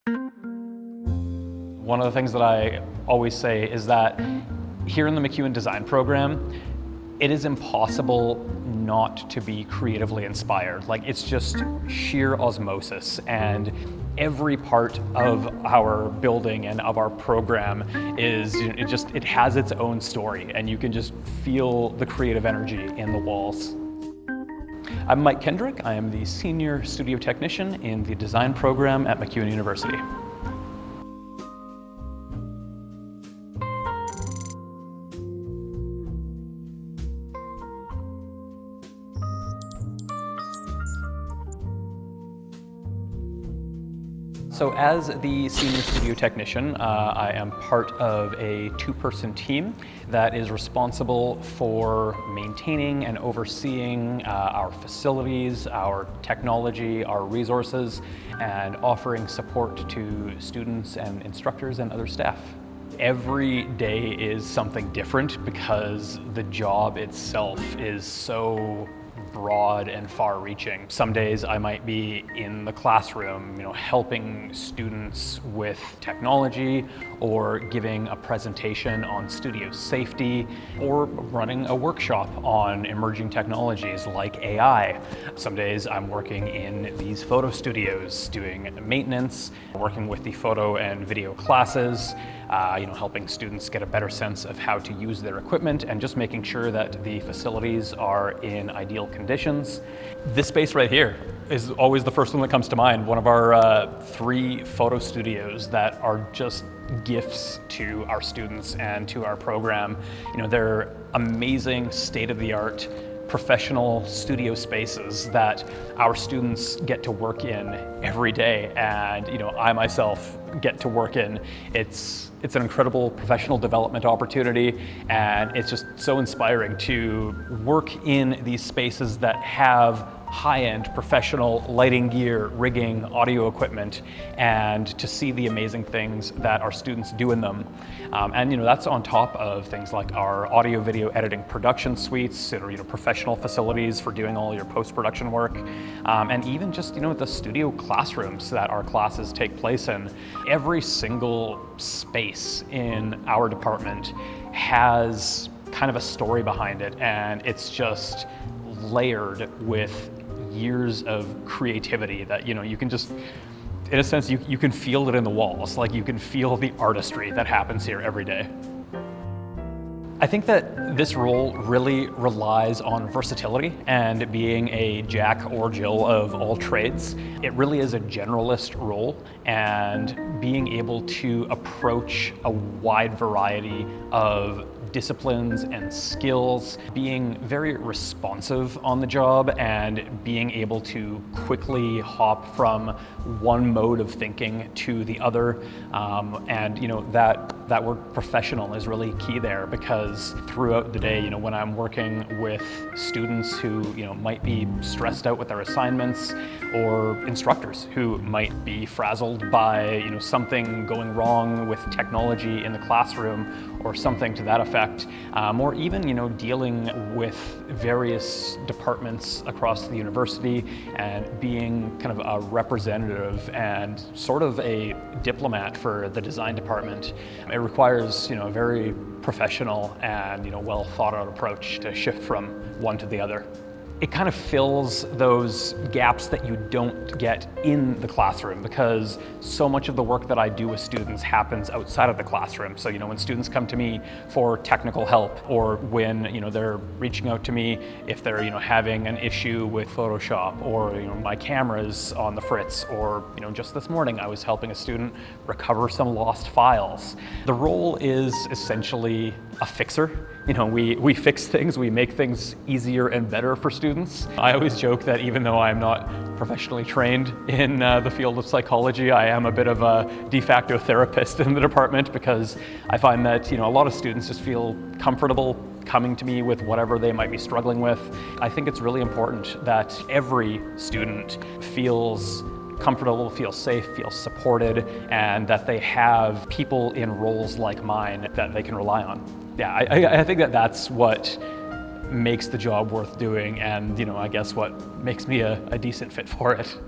One of the things that I always say is that here in the MacEwan Design Program, it is impossible not to be creatively inspired. Like, it's just sheer osmosis, and every part of our building and of our program it has its own story, and you can just feel the creative energy in the walls. I'm Mike Kendrick. I am the Senior Studio Technician in the Design Program at MacEwan University. So as the Senior Studio Technician, I am part of a two-person team that is responsible for maintaining and overseeing our facilities, our technology, our resources, and offering support to students and instructors and other staff. Every day is something different because the job itself is so broad and far-reaching. Some days I might be in the classroom, helping students with technology, or giving a presentation on studio safety, or running a workshop on emerging technologies like AI. Some days I'm working in these photo studios, doing maintenance, working with the photo and video classes, helping students get a better sense of how to use their equipment, and just making sure that the facilities are in ideal conditions. This space right here is always the first one that comes to mind. One of our 3 photo studios that are just gifts to our students and to our program. They're amazing, state-of-the-art, professional studio spaces that our students get to work in every day, and I myself get to work in. It's an incredible professional development opportunity, and it's just so inspiring to work in these spaces that have high-end professional lighting gear, rigging, audio equipment, and to see the amazing things that our students do in them. And that's on top of things like our audio video editing production suites, professional facilities for doing all your post-production work, and even just the studio classrooms that our classes take place in. Every single space in our department has kind of a story behind it, and it's just layered with years of creativity that you can just, in a sense, you can feel it in the walls. Like, you can feel the artistry that happens here every day. I think that this role really relies on versatility and being a Jack or Jill of all trades. It really is a generalist role, and being able to approach a wide variety of disciplines and skills, being very responsive on the job, and being able to quickly hop from one mode of thinking to the other. And that word professional is really key there, because throughout the day, when I'm working with students who might be stressed out with their assignments, or instructors who might be frazzled by something going wrong with technology in the classroom or something to that effect, or even dealing with various departments across the university and being kind of a representative and sort of a diplomat for the design department. It requires a very professional and well thought out approach to shift from one to the other. It kind of fills those gaps that you don't get in the classroom, because so much of the work that I do with students happens outside of the classroom. So when students come to me for technical help, or when they're reaching out to me if they're having an issue with Photoshop, or my camera's on the fritz, or just this morning I was helping a student recover some lost files. The role is essentially a fixer. We fix things, we make things easier and better for students. I always joke that even though I'm not professionally trained in the field of psychology, I am a bit of a de facto therapist in the department, because I find that a lot of students just feel comfortable coming to me with whatever they might be struggling with. I think it's really important that every student feels comfortable, feels safe, feels supported, and that they have people in roles like mine that they can rely on. Yeah, I think that that's what makes the job worth doing, and I guess what makes me a decent fit for it.